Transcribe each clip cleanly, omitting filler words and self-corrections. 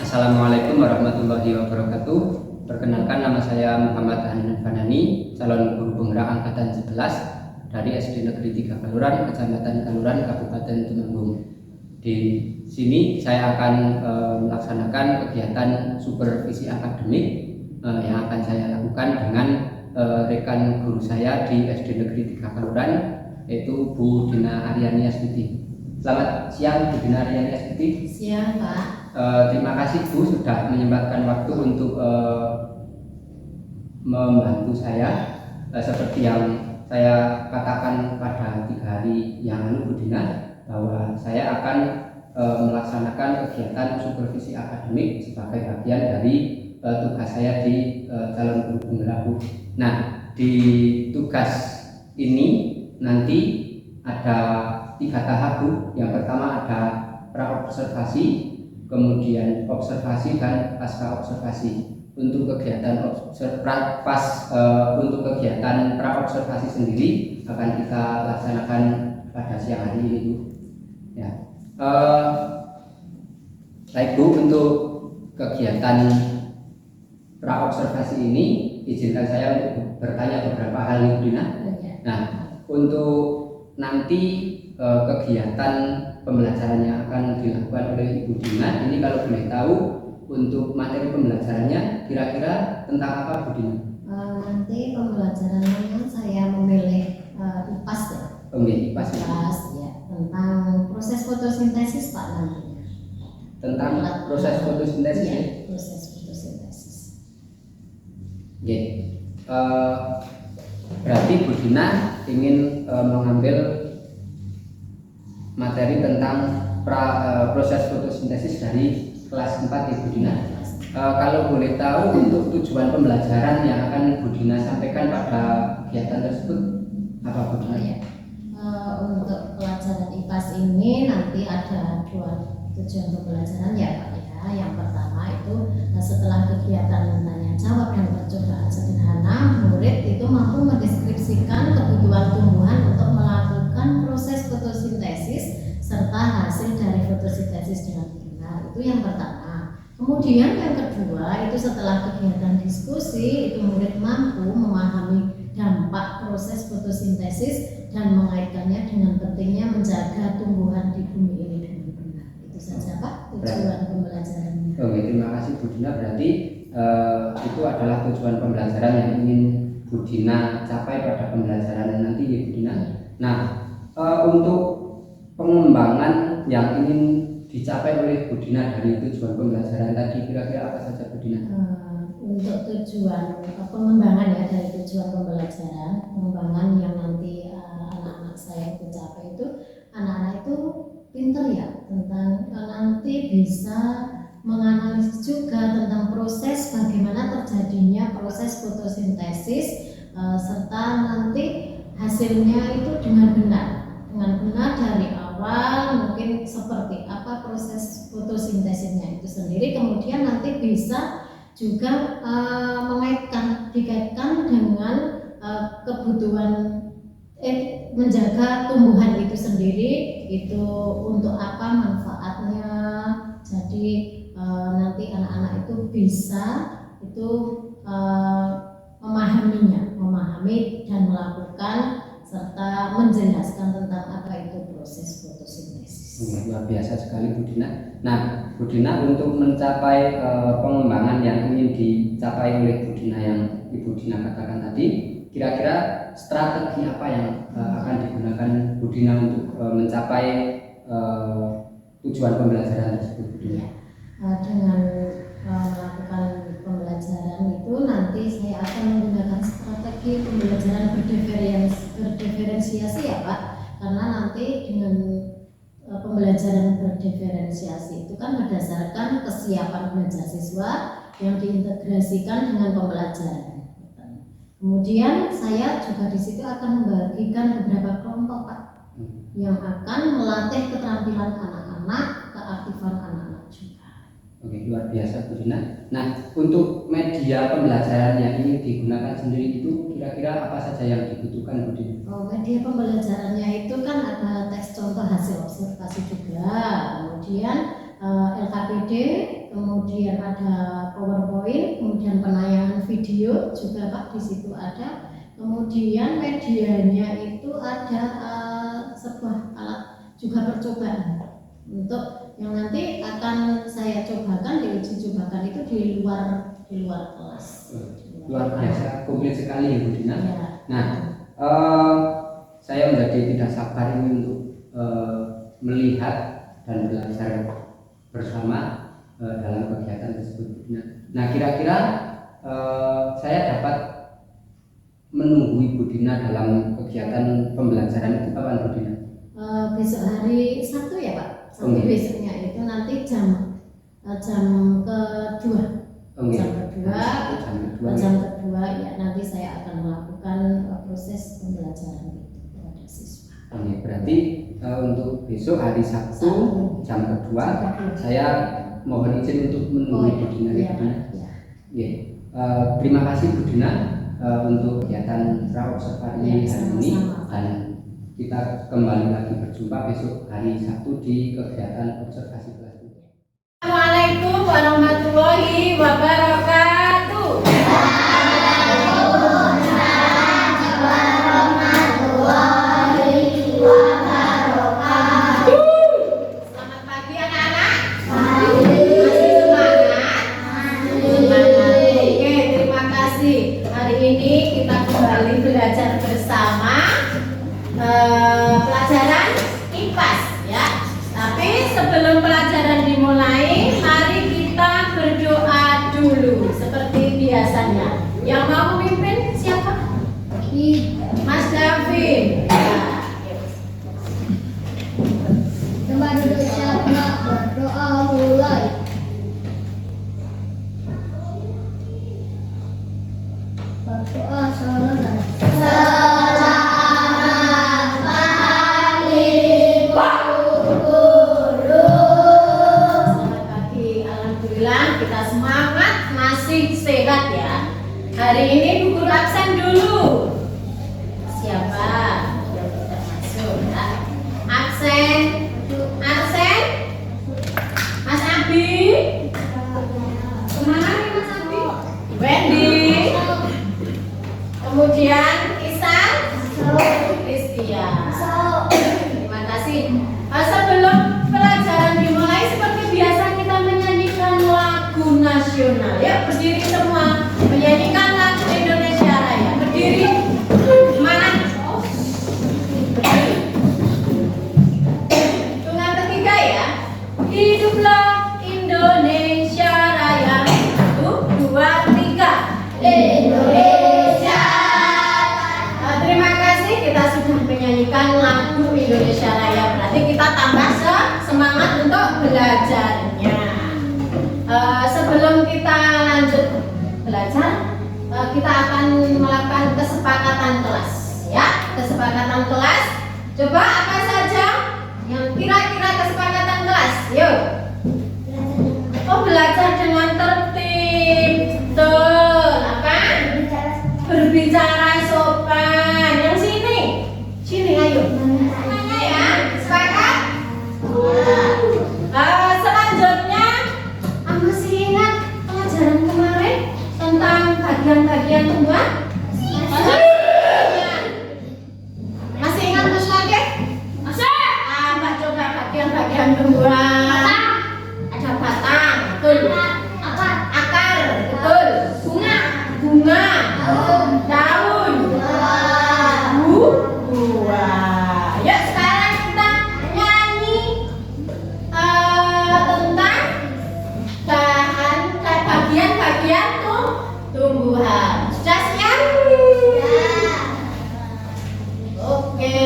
Assalamualaikum warahmatullahi wabarakatuh. Perkenalkan, nama saya Muhammad Hanan Fanani, calon guru penggerak angkatan 11 dari SD Negeri 3 Kaluran, Kecamatan Kaluran, Kabupaten Temanggung. Di sini saya akan melaksanakan kegiatan supervisi akademik yang akan saya lakukan dengan rekan guru saya di SD Negeri 3 Kaluran, yaitu Bu Dina Aryani Astuti. Selamat siang Bu Dina Aryani Astuti. Siang Pak. Terima kasih Bu sudah menyempatkan waktu untuk membantu saya. Seperti yang saya katakan pada 3 hari yang lalu Bu Dina, bahwa saya akan melaksanakan kegiatan supervisi akademik sebagai bagian dari tugas saya di calon guru penggerak Bu. Nah, di tugas ini nanti ada 3 tahap Bu. Yang pertama ada pra-observasi, kemudian observasi dan pasca observasi. Untuk kegiatan pra-observasi sendiri akan kita laksanakan pada siang hari ini Bu. Ya. Baik Bu, untuk kegiatan pra-observasi ini izinkan saya untuk bertanya beberapa hal Bu Dina. Nah, untuk nanti kegiatan pembelajarannya akan dilakukan oleh Ibu Dina. Ini kalau boleh tahu untuk materi pembelajarannya kira-kira tentang apa Bu Dina? Nanti pembelajarannya saya memilih IPAS ya. IPAS ya, tentang proses fotosintesis Pak nantinya. Tentang proses fotosintesis ya? Proses fotosintesis. Oke. Berarti Bu Dina ingin mengambil materi tentang proses fotosintesis dari kelas 4 Ibu Dina. Kalau boleh tahu untuk tujuan pembelajaran yang akan Bu Dina sampaikan pada kegiatan tersebut apa Bu Dina? Untuk pelajaran IPAS ini nanti ada 2 tujuan pembelajaran ya Pak ya. Yang pertama itu setelah kegiatan tanya jawab dan percobaan sederhana, murid itu mampu mendeskripsikan kebutuhan tumbuhan untuk melakukan proses fotosintesis serta hasil dari fotosintesis dengan benar. Itu yang pertama. Kemudian yang kedua itu setelah kegiatan diskusi itu murid mampu memahami dampak proses fotosintesis dan mengaitkannya dengan pentingnya menjaga tumbuhan di bumi ini dengan benar. Itu saja Pak tujuan pembelajarannya. Oke, terima kasih Bu Dina. Berarti itu adalah tujuan pembelajaran yang ingin Bu Dina capai pada pembelajaran nanti ya Bu Dina. Nah, untuk pengembangan yang ingin dicapai oleh Bu Dina dari tujuan pembelajaran tadi kira-kira apa saja Bu Dina? Untuk tujuan pengembangan ya dari tujuan pembelajaran, pengembangan yang nanti anak-anak saya itu capai itu, anak-anak itu pinter ya tentang nanti bisa menganalisis juga tentang proses bagaimana terjadinya proses fotosintesis serta nanti hasilnya itu dengan benar dari awal mungkin seperti apa proses fotosintesisnya itu sendiri, kemudian nanti bisa juga dikaitkan dengan kebutuhan menjaga tumbuhan itu sendiri, itu untuk apa manfaatnya. Jadi nanti anak-anak itu bisa itu memahami dan melakukan serta menjelaskan tentang apa itu proses fotosintesis. Luar biasa sekali Bu Dina. Nah Bu Dina, untuk mencapai pengembangan yang ingin dicapai oleh Bu Dina yang Ibu Dina katakan tadi, kira-kira strategi apa yang akan digunakan Bu Dina untuk mencapai tujuan pembelajaran tersebut Bu Dina? Dengan melakukan pembelajaran itu nanti saya akan menggunakan strategi pembelajaran berdiferensiasi ya Pak, karena nanti dengan pembelajaran berdiferensiasi itu kan berdasarkan kesiapan belajar siswa yang diintegrasikan dengan pembelajaran. Kemudian saya juga di situ akan membagikan beberapa kelompok Pak yang akan melatih keterampilan anak-anak, keaktifan anak-anak juga. Oke, luar biasa Bu Dina. Nah, untuk media pembelajaran yang ingin digunakan sendiri itu kira-kira apa saja yang dibutuhkan Bu Dina? Media pembelajarannya itu kan ada teks contoh hasil observasi juga, kemudian LKPD, kemudian ada PowerPoint, kemudian penayangan video juga Pak di situ ada. Kemudian medianya itu ada sebuah alat juga percobaan untuk yang nanti akan saya cobakan, diuji cobakan itu di luar kelas. Luar biasa, komplit sekali ya Bu Dina. Ya. Nah, saya menjadi tidak sabar ini untuk melihat dan belajar bersama dalam kegiatan tersebut. Nah, kira-kira saya dapat menunggu Ibu Dina dalam kegiatan pembelajaran itu kapan Bu Dina? Besok hari Sabtu ya Pak. Sabtu besoknya itu nanti jam kedua. Jam kedua ya nanti saya akan melakukan proses pembelajaran itu kepada siswa. Berarti untuk besok hari Sabtu jam kedua saya mohon izin untuk menunggu Ibu Dina. Ya. Terima kasih Bu Dina untuk kegiatan pra-observasi hari ini, dan kita kembali lagi berjumpa besok hari Sabtu di kegiatan observasi kelas. Assalamualaikum warahmatullahi wabarakatuh. Selamat pagi anak-anak. Masih semangat? Oke, terima kasih. Hari ini kita kembali belajar bersama pelajaran IPAS ya. Tapi sebelum pelajaran dimulai, mari kita berdoa dulu seperti biasanya. Yang mau memimpin siapa? Mas Davin. Tempat duduk siapa? Berdoa mulai. Berdoa selesai. Kita semangat, masih sehat ya. Hari ini Bu Guru absen dulu. Siapa? Yang tidak masuk ya. Absen. Mas Abi. Kemana nih Mas Abi? Wendy. Kemudian Isan. Christian. Terima kasih. Sebelum pelajaran dimulai, seperti biasa kita menyanyikan lagu nasional ya. Berdiri semua menyanyikan lagu Indonesia Raya. Berdiri. Mana? Hitungan ketiga ya. Hiduplah Indonesia Raya. 1, 2, 3. Indonesia. Terima kasih, kita sudah menyanyikan lagu Indonesia Raya. Berarti kita tambah semangat untuk belajarnya. Sebelum kita lanjut belajar, kita akan melakukan kesepakatan kelas ya. Kesepakatan kelas. Coba apa saja yang kira-kira kesepakatan kelas? Yuk. Belajar dengan tertib. Betul. Apa? Berbicara sopan. Yang sini ayo. Semuanya ya. Sepakat? Selanjutnya, masih ingat pelajaran kemarin tentang bagian-bagian tumbuhan? Masih ingat Mas Lage? Masih. Mbak coba bagian-bagian tumbuhan. Ada batang, betul. Akar, betul. Bunga. Daun. Buah. Yuk sekarang kita nyanyi tentang bagian-bagian tumbuhan. Sudah siap? Oke.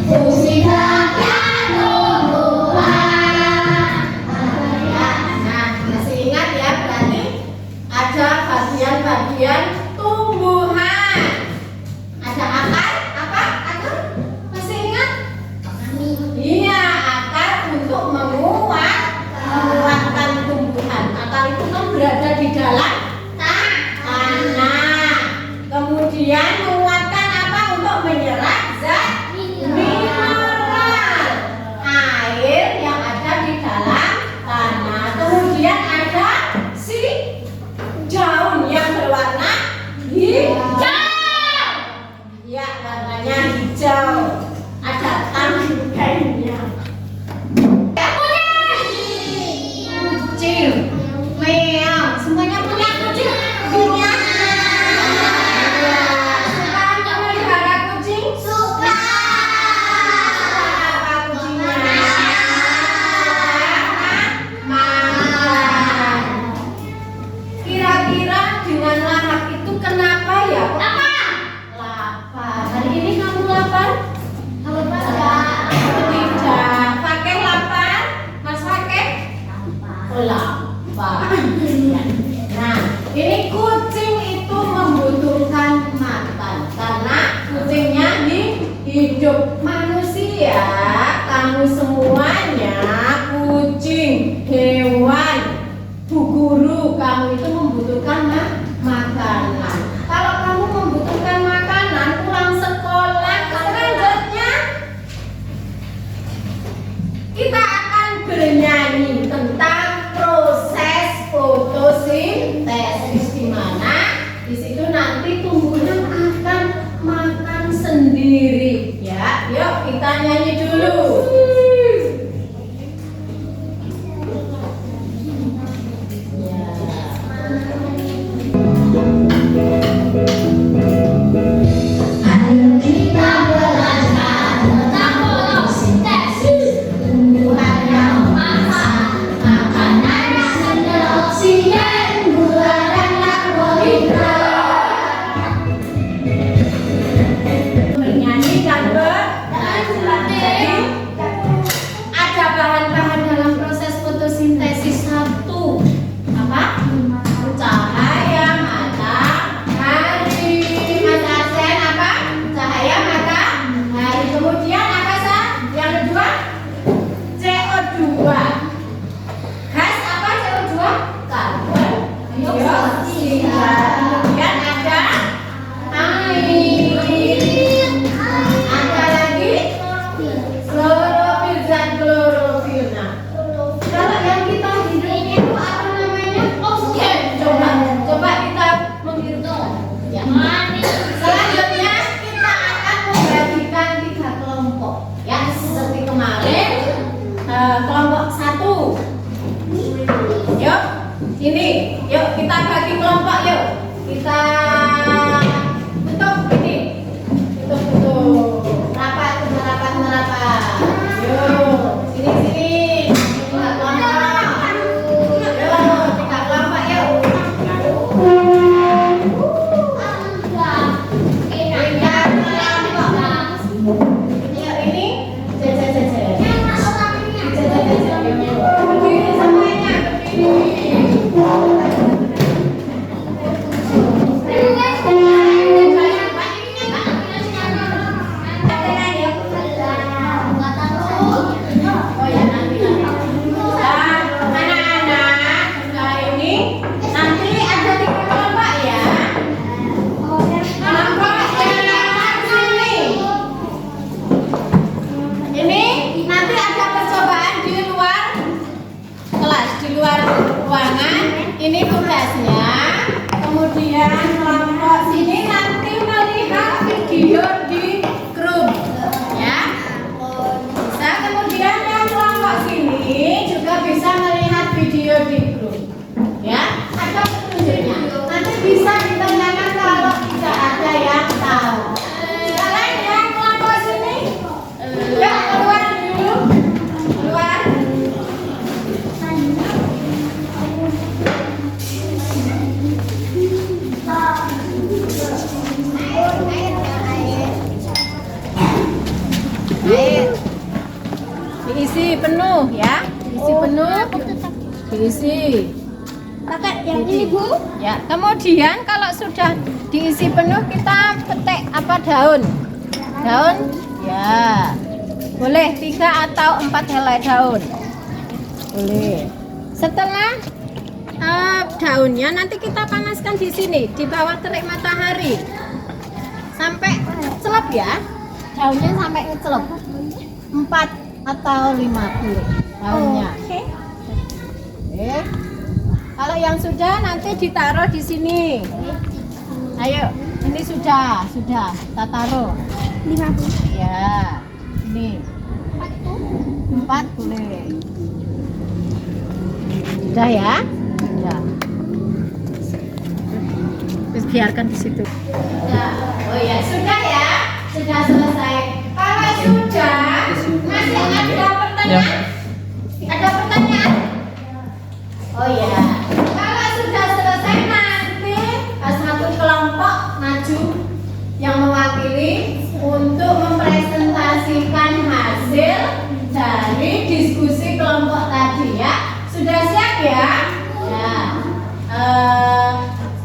Fungsi bagian tumbuhan. Nah, masih ingat ya, berarti ada bagian-bagian tumbuhan. Ada akar, apa? Akar? Masih ingat? Iya. Ya, warnanya hijau. Ada tangkainya. Kucing, meow, semuanya punya kucing. Punya. Suka memelihara kucing? Suka. Apa kucingnya? Makan. Kira-kira dengan lahap itu kenapa ya? Lapar. Hari ini kamu lapar? Lapar. Tidak. Pakai lapar? Mas pakai? Lapar. Nah, ini kucing itu membutuhkan makan karena kucingnya hidup. Manusia, kamu semuanya, kucing, hewan, bu guru, kamu itu membutuhkan makanan. Kalau kamu membutuhkan makanan, pulang sekolah, selanjutnya kita akan bernyanyi tentang proses fotosintesis, di mana di situ nanti tumbuhan akan makan sendiri. Ya, yuk kita nyanyi dulu. Ayo kita belajar tentang fotosintesis. Tumbuhan yang memasak makanan yang sumber oksigen, gula dan karbohidrat. Bernyanyi dan belajar. Jadi ada bahan-bahan dalam proses fotosintesis. Satu, apa? Cahaya matahari. Mas Arsen apa? Cahaya matahari. Kemudian apa sah? Yang kedua, CO2. Gas apa CO2? Karbon dioksida. Kemudian ada air. Ada lagi klorofil dan klorofil. Nah, kalau yang kita hidup itu apa namanya? Oksigen. Coba kita menghitung. Ya. Selanjutnya kita akan membagikan 3 kelompok. Ya, seperti kemarin kelompok 1. Yuk, ini, yuk kita bagi kelompok yuk. Kita bentuk ini. Bentuk. Rapat. Yuk, sini. 3 kelompok. Yuk, 3 kelompok yuk. Yuk ini. Berdiri semuanya, berdiri. Oh ya, nanti. Anak-anak, setelah ini nanti ada 3 kelompok ya. Kelompok yang sini. Ini nanti ada percobaan di luar kelas, di luar ruangan. Ini tugasnya. Kemudian kelompok sini nanti melihat video di grup, ya. Bisa. Kemudian yang kelompok sini juga bisa melihat video di grup, ya. Ada petunjuknya. Nanti bisa ditanyakan kalau tidak ada yang tahu. Sekarang yang kelompok sini, ya keluar dulu, keluar. Air diisi penuh ya, diisi penuh, diisi. Pakai yang ini Bu. Ya, kemudian kalau sudah diisi penuh kita petik apa daun. Daun, ya. Boleh 3 atau 4 helai daun. Boleh. Setelah daunnya nanti kita panaskan di sini di bawah terik matahari sampai celup ya. Daunnya sampai celup. 4 atau 5 kulit daunnya. Oke. Kalau yang sudah nanti ditaruh di sini. Ayo. Ini sudah kita taruh 50. ya. Ini 4 boleh. Sudah ya? Sudah. Terus biarkan di situ. Sudah. Oh ya, sudah ya. Sudah selesai. Kalau sudah, masih ada pertanyaan? Ada pertanyaan? Oh ya. Kalau sudah selesai nanti satu kelompok maju yang mewakili untuk mempresentasikan hasil dari diskusi kelompok tadi ya. Sudah siap ya? Ya.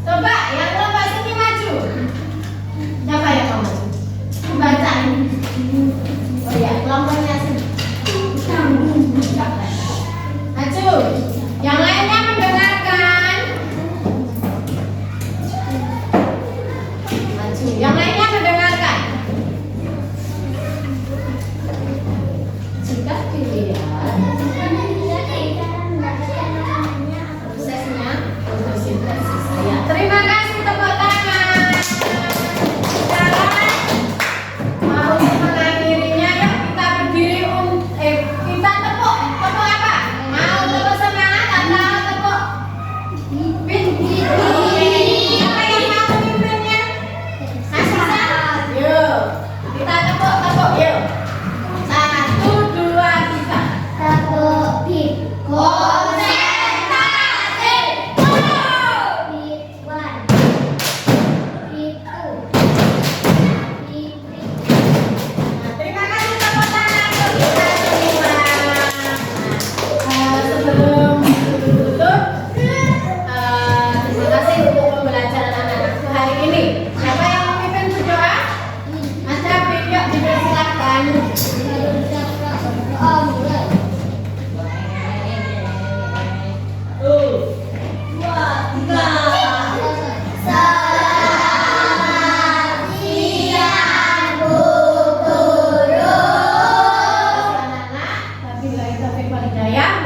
Coba yang kelompok sini maju. Siapa yang mau maju? Baca. Oh ya, kelompoknya sini. Maju. Yang lainnya mendengarkan. Maju. Yang lainnya mendengarkan. Jika dilihat prosesnya fotosintesis. Ya, terima kasih tepuk tangan. Sekarang mau mengakhirinya ya kita berdiri kita tepuk apa? Mau tepuk semangat atau tepuk pimpin? Siapa yang mau pimpinnya? Asisa? Yuk, kita tepuk yuk. 1, 2, 3. Tepuk pip. Konsentrasi. Pip 1. Pip 2. Pip 3. Nah, terima kasih tepuk tangan untuk kita semua. Sebelum tutup, terima kasih untuk pembelajaran anak-anakku hari ini. Siapa yang mau pimpin berdoa? Mas David, yuk dipersilakan.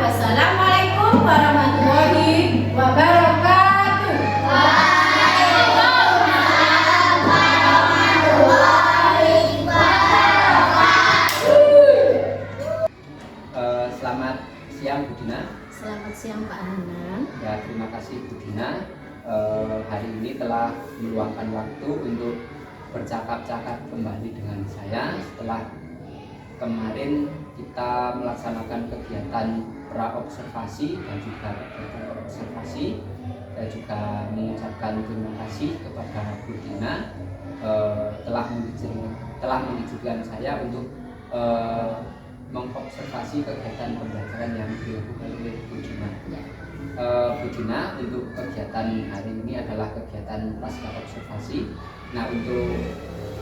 Wassalamualaikum warahmatullahi wabarakatuh. Selamat siang Bu Dina. Selamat siang Pak Hanan. Ya, terima kasih Bu Dina. Hari ini telah meluangkan waktu untuk bercakap-cakap kembali dengan saya setelah kemarin kita melaksanakan kegiatan pra-observasi dan juga kegiatan observasi. Saya juga mengucapkan terima kasih kepada Bu Dina telah mengizinkan saya untuk mengobservasi kegiatan pembelajaran yang dilakukan oleh Bu Dina. Bu Dina, untuk kegiatan hari ini adalah kegiatan pasca observasi. Nah, untuk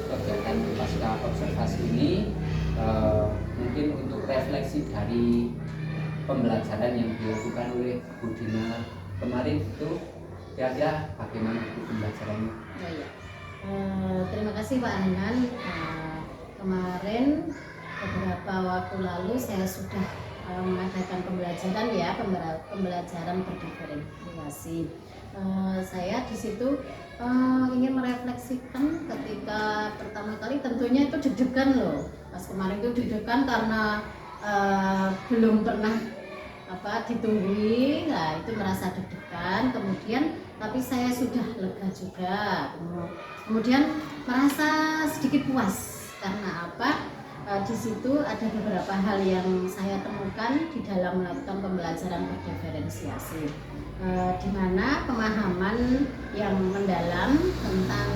kegiatan pasca observasi ini mungkin untuk refleksi dari pembelajaran yang dilakukan oleh Bu Dina kemarin itu kira-kira bagaimana Bu pembelajarannya? Terima kasih Pak Hanan. Kemarin beberapa waktu lalu saya sudah mengadakan pembelajaran pembelajaran berdiferensiasi. Saya di situ ingin merefleksikan ketika pertama kali tentunya itu deg-degan loh. Pas kemarin itu deg-degan karena belum pernah ditunggui, nah itu merasa deg-degan. Kemudian tapi saya sudah lega juga. Kemudian merasa sedikit puas karena di situ ada beberapa hal yang saya temukan di dalam melakukan pembelajaran berdiferensiasi, di mana pemahaman yang mendalam tentang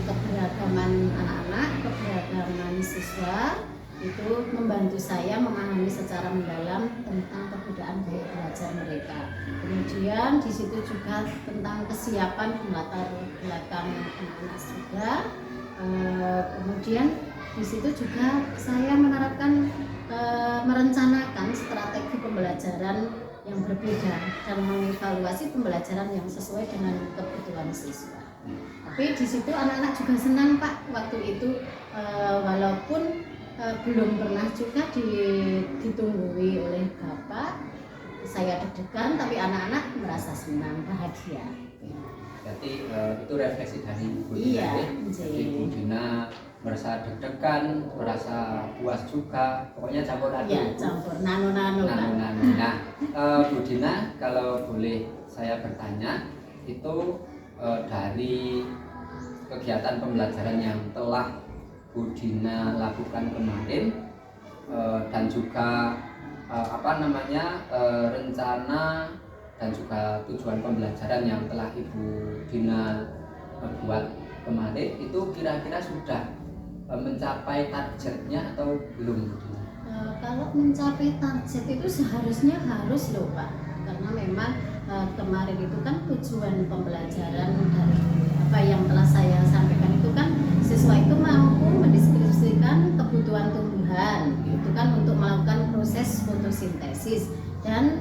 keberagaman anak-anak, keberagaman siswa itu membantu saya memahami secara mendalam tentang perbedaan gaya belajar mereka. Kemudian di situ juga tentang kesiapan latar belakang anak-anak juga. Kemudian di situ juga saya merencanakan strategi pembelajaran yang berbeda dan mengevaluasi pembelajaran yang sesuai dengan kebutuhan siswa. Tapi di situ anak-anak juga senang Pak waktu itu, walaupun belum pernah juga ditunggui oleh Bapak. Saya deg-degan tapi anak-anak merasa senang, bahagia. Jadi itu refleksi dari Bu Dina. Iya, ya. Jadi Bu Dina merasa deg-degan, merasa puas juga, pokoknya campur aduk. Ya, campur nano-nano kan. Nah, Bu Dina, kalau boleh saya bertanya, itu dari kegiatan pembelajaran yang telah Bu Dina lakukan kemarin dan juga rencana dan juga tujuan pembelajaran yang telah Ibu Dina buat kemarin, itu kira-kira sudah mencapai targetnya atau belum? Kalau mencapai target itu seharusnya harus loh Pak, karena memang kemarin itu kan tujuan pembelajaran dari apa yang telah saya sampaikan itu kan siswa itu mampu mendeskripsikan kebutuhan tumbuhan itu kan untuk melakukan proses fotosintesis, dan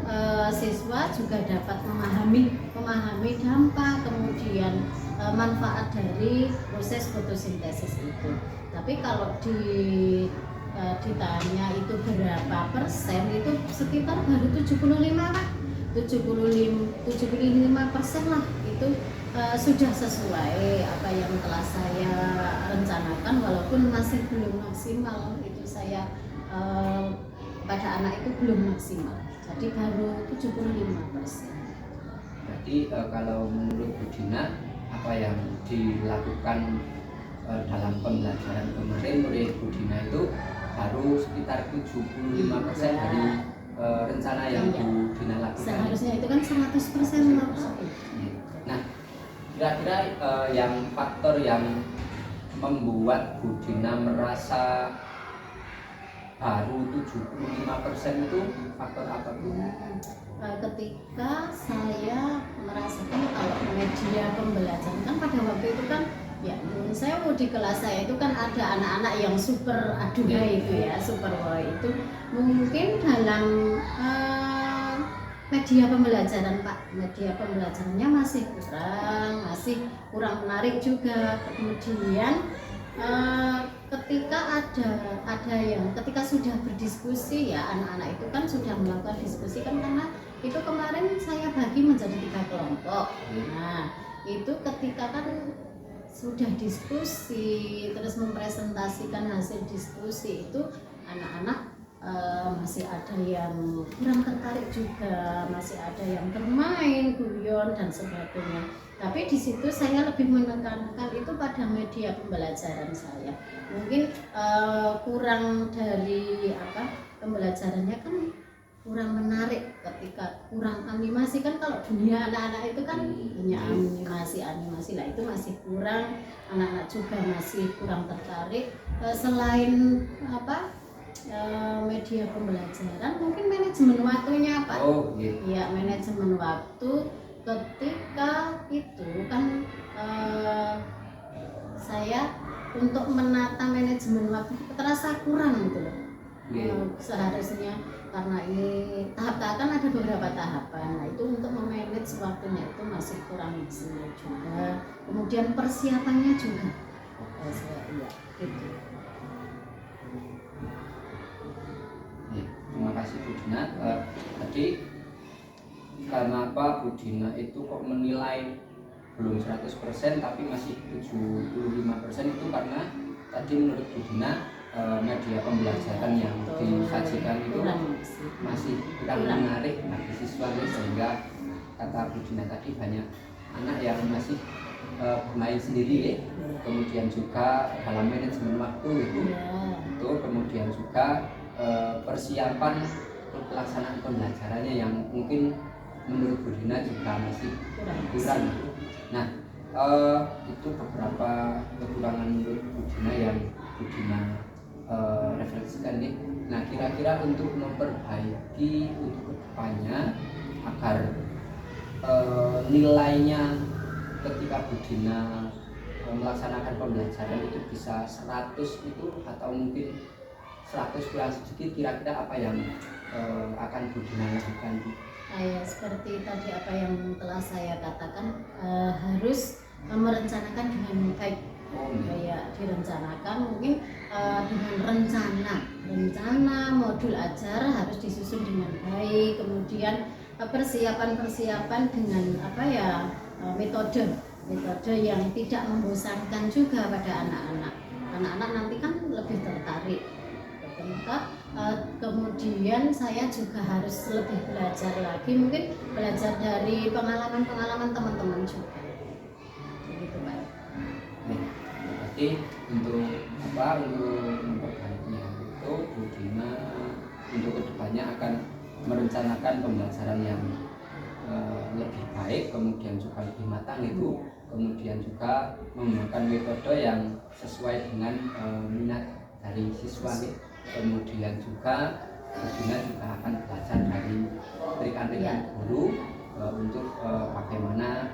siswa juga dapat memahami dampak kemudian manfaat dari proses fotosintesis itu. Tapi kalau ditanya itu berapa persen, itu sekitar baru 75 Pak, 75% lah itu sudah sesuai apa yang telah saya rencanakan, walaupun masih belum maksimal. Itu saya pada anak itu belum maksimal, jadi baru 75%. Berarti kalau menurut Bu Dina, apa yang dilakukan dalam pembelajaran kemarin oleh Bu Dina itu baru sekitar 75% dari rencana yang Bu Dina lakukan. Seharusnya itu kan 100% Pak. Nah, kira-kira yang faktor yang membuat Bu Dina merasa baru 75% itu faktor apa Bu? Ketika saya merasakan kalau media pembelajaran kan pada waktu itu kan ya saya mau di kelas saya itu kan ada anak-anak yang super aduhai itu ya, super wow itu mungkin dalam media pembelajaran Pak, media pembelajarannya masih kurang menarik juga. Kemudian ketika ketika sudah berdiskusi ya, anak-anak itu kan sudah melakukan diskusi kan, karena itu kemarin saya bagi menjadi 3 kelompok. Nah itu ketika kan sudah diskusi terus mempresentasikan hasil diskusi itu, anak-anak masih ada yang kurang tertarik juga, masih ada yang bermain, guyon dan sebagainya. Tapi di situ saya lebih menekankan itu pada media pembelajaran saya. Mungkin kurang dari pembelajarannya kan kurang menarik, ketika kurang animasi kan. Kalau dunia anak-anak itu kan punya animasi lah, itu masih kurang, anak-anak juga masih kurang tertarik. Selain media pembelajaran, mungkin manajemen waktunya Pak. Ya, manajemen waktu. Ketika itu kan saya untuk menata manajemen waktu terasa kurang gitu loh. Seharusnya karena ini tahap-tahap kan ada beberapa tahapan. Nah itu untuk memanage waktunya itu masih kurang maksimal juga. Kemudian persiapannya juga. Gitu. Terima kasih Bu Dina. Tadi kenapa Bu Dina itu kok menilai belum 100% tapi masih 75% itu karena tadi menurut Bu Dina media pembelajaran yang disajikan itu masih kurang menarik bagi siswa, sehingga kata Bu Dina tadi banyak anak yang masih bermain sendiri kemudian juga dalam manajemen waktu itu kemudian juga persiapan pelaksanaan pembelajarannya yang mungkin menurut Bu Dina juga masih kurang. Nah, itu beberapa kekurangan menurut Bu Dina yang Bu Dina refleksikan nih. Nah, kira-kira untuk memperbaiki untuk kedepannya agar nilainya ketika Bu Dina melaksanakan pembelajaran itu bisa 100 itu atau mungkin 100 kurang sedikit, kira-kira apa yang akan Bu Dina lakukan? Ya, seperti tadi apa yang telah saya katakan, harus merencanakan dengan baik. Ya, direncanakan mungkin dengan rencana modul ajar harus disusun dengan baik. Kemudian persiapan dengan metode metode yang tidak membosankan juga pada anak-anak. Anak-anak nanti kan lebih tertarik. Kemudian saya juga harus lebih belajar lagi, mungkin belajar dari pengalaman-pengalaman teman-teman juga. Begitu Pak. Berarti untuk memperbaikinya itu Bu Dina untuk kedepannya akan merencanakan pembelajaran yang lebih baik, kemudian juga lebih matang itu, kemudian juga menggunakan metode yang sesuai dengan minat dari siswa nih. Kemudian juga Bu Dina juga akan belajar dari rekan-rekan guru untuk bagaimana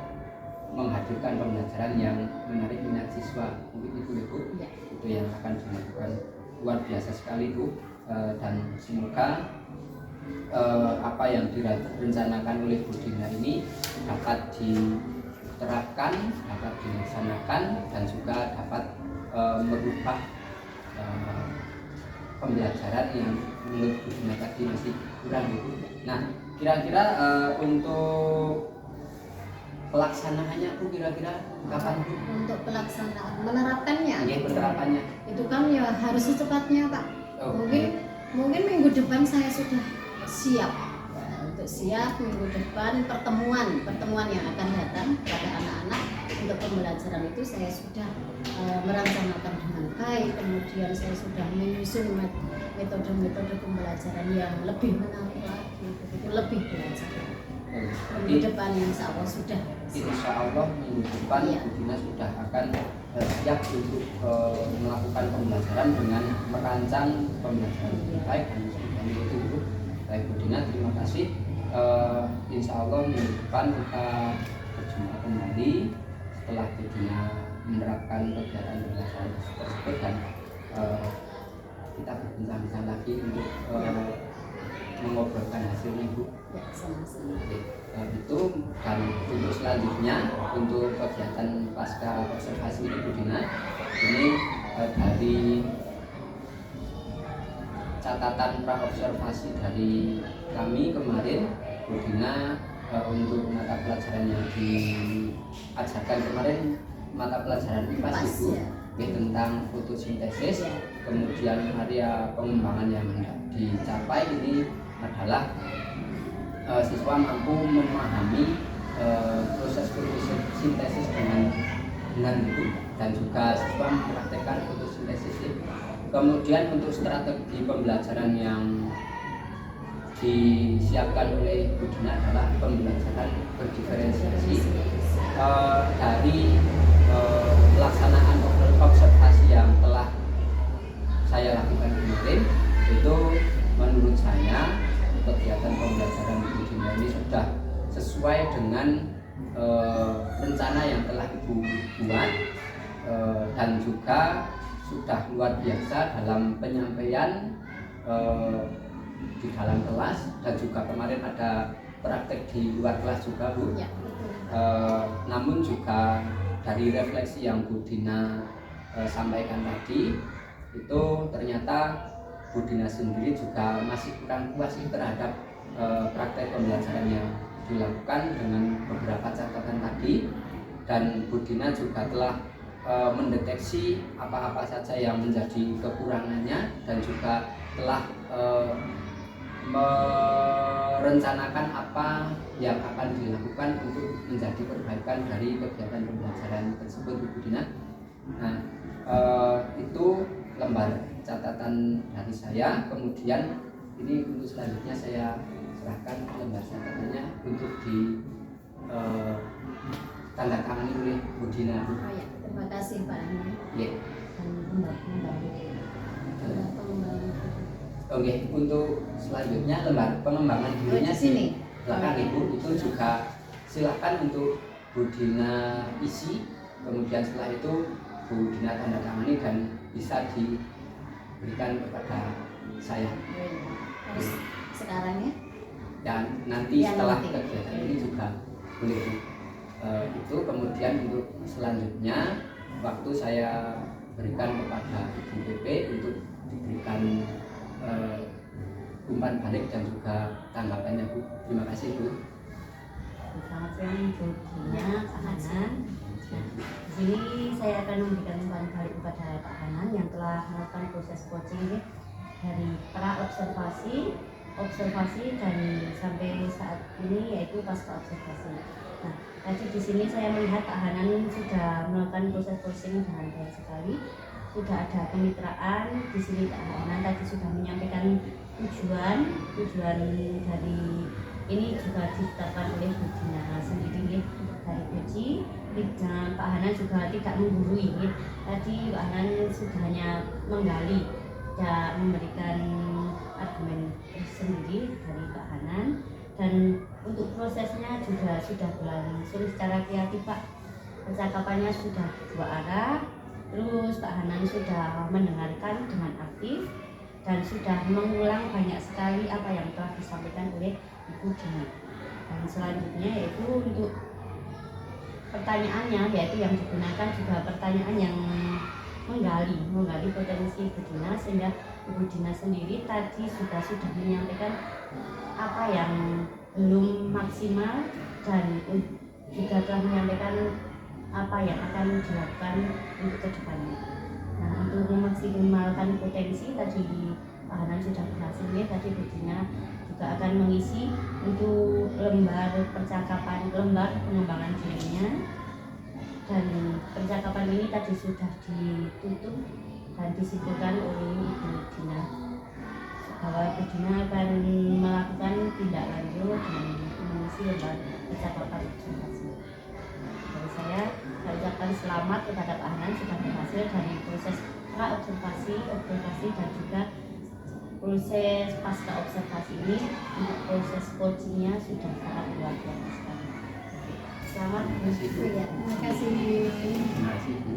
menghadirkan pembelajaran yang menarik minat siswa. Mungkin itu Ibu, itu yang akan dilakukan. Luar biasa sekali Bu, dan semoga apa yang direncanakan oleh Bu Dina ini dapat diterapkan, dapat dilaksanakan, dan juga dapat merubah pembelajaran yang menurut Bu Dina tadi masih kurang Ibu. Nah, kira-kira untuk pelaksanaannya Bu kira-kira kapan Bu? Untuk pelaksanaan menerapkannya. Iya, penerapannya. Itu kan ya harus secepatnya Pak. Mungkin minggu depan saya sudah siap. Untuk siap minggu depan pertemuan yang akan datang pada anak-anak untuk pembelajaran itu saya sudah merencanakan dengan baik. Kemudian saya sudah menyusun metode-metode pembelajaran yang lebih menarik lagi, begitu lebih belajar. Minggu depan insya Allah sudah. Insya Allah minggu depan Bu Dina sudah akan siap untuk melakukan pembelajaran dengan merancang pembelajaran yang baik dan sebagainya itu Bu. Baik Bu Dina, terima kasih. Insya Allah minggu depan kita berjumpa kembali setelah Bu Dina menerapkan kegiatan pembelajaran tersebut, dan kita berbincang-bincang lagi untuk mengobrolkan hasilnya Bu. Ya, sama-sama. Itu, dan untuk selanjutnya untuk kegiatan pasca observasi Bu Dina ini dari catatan pra-observasi dari kami kemarin, Bu Dina untuk mata pelajaran yang diajarkan kemarin, mata pelajaran IPAS Ibu, tentang fotosintesis, kemudian area pengembangan yang dicapai ini adalah siswa mampu memahami proses fotosintesis dengan benar itu, dan juga siswa mempraktekkan fotosintesis. Kemudian untuk strategi pembelajaran yang disiapkan oleh Bu Dina adalah pembelajaran berdiferensiasi dari pelaksanaan observasi yang telah saya lakukan kemarin. Itu menurut saya kegiatan pembelajaran Bu Dina ini sudah sesuai dengan rencana yang telah Ibu buat, dan juga sudah luar biasa dalam penyampaian di dalam kelas, dan juga kemarin ada praktek di luar kelas juga Bu. Namun juga dari refleksi yang Bu Dina sampaikan tadi, itu ternyata Bu Dina sendiri juga masih kurang puas terhadap praktek pembelajaran yang dilakukan dengan beberapa catatan tadi, dan Bu Dina juga telah mendeteksi apa-apa saja yang menjadi kekurangannya, dan juga telah merencanakan apa yang akan dilakukan untuk menjadi perbaikan dari kegiatan pembelajaran tersebut Bu Dina. Nah, itu lembar catatan dari saya. Kemudian ini untuk selanjutnya saya serahkan lembar catatannya untuk di tanda tangani oleh Bu Dina. Terima kasih Pak Ani. Oke, untuk selanjutnya lembar pengembangan dirinya sini belakang Ibu, itu juga silakan untuk Bu Dina isi. Kemudian setelah itu Bu Dina tanda tangani dan bisa diberikan kepada saya. Harus sekarang ya? Dan nanti Ya, setelah nanti. kegiatan ini juga boleh Bu. Itu kemudian untuk selanjutnya waktu saya berikan kepada Ibu PP untuk diberikan umpan balik dan juga tanggapannya Bu. Terima kasih Bu. Selamat siang Bu Dina, Pak Hanan. Nah, di sini saya akan memberikan umpan balik kepada Pak Hanan yang telah melakukan proses coaching ini dari pra observasi dan sampai saat ini yaitu pasca observasi. Nah, tadi di sini saya melihat Pak Hanan sudah melakukan proses coaching dengan baik sekali. Sudah ada kemitraan di sini. Pak Hanan tadi sudah menyampaikan tujuan dari ini juga ditetapkan oleh Bu Dina sendiri dari Puji. Dan Pak Hanan juga tidak menggurui. Tadi Pak Hanan sudah hanya menggali dan memberikan argumen sendiri dari Pak Hanan, dan untuk prosesnya juga sudah berlangsung secara kreatif Pak. Percakapannya sudah dua arah, terus Pak Hanan sudah mendengarkan dengan aktif dan sudah mengulang banyak sekali apa yang telah disampaikan oleh Ibu Dina. Dan selanjutnya yaitu untuk pertanyaannya, yaitu yang digunakan juga pertanyaan yang menggali potensi Ibu Dina, sehingga Ibu Dina sendiri tadi sudah menyampaikan apa yang belum maksimal dan juga telah menyampaikan apa yang akan dilakukan untuk kedepannya. Nah, untuk memaksimalkan potensi tadi Pak Hanan sudah berhasil ya. Tadi Bu Dina juga akan mengisi untuk lembar pengembangan dirinya, dan percakapan ini tadi sudah ditutup dan disimpulkan oleh Ibu Dina bahwa Ibu Dina akan melakukan tindak lanjut dan mengisi lembar percakapan observasi. Dari saya ucapkan selamat kepada Pak Hanan sudah berhasil dari proses pra observasi dan juga proses pasca observasi ini. Untuk proses coachingnya sudah sangat luar biasa sekali. Selamat Bu. Ya, terima kasih. Terima kasih Bu.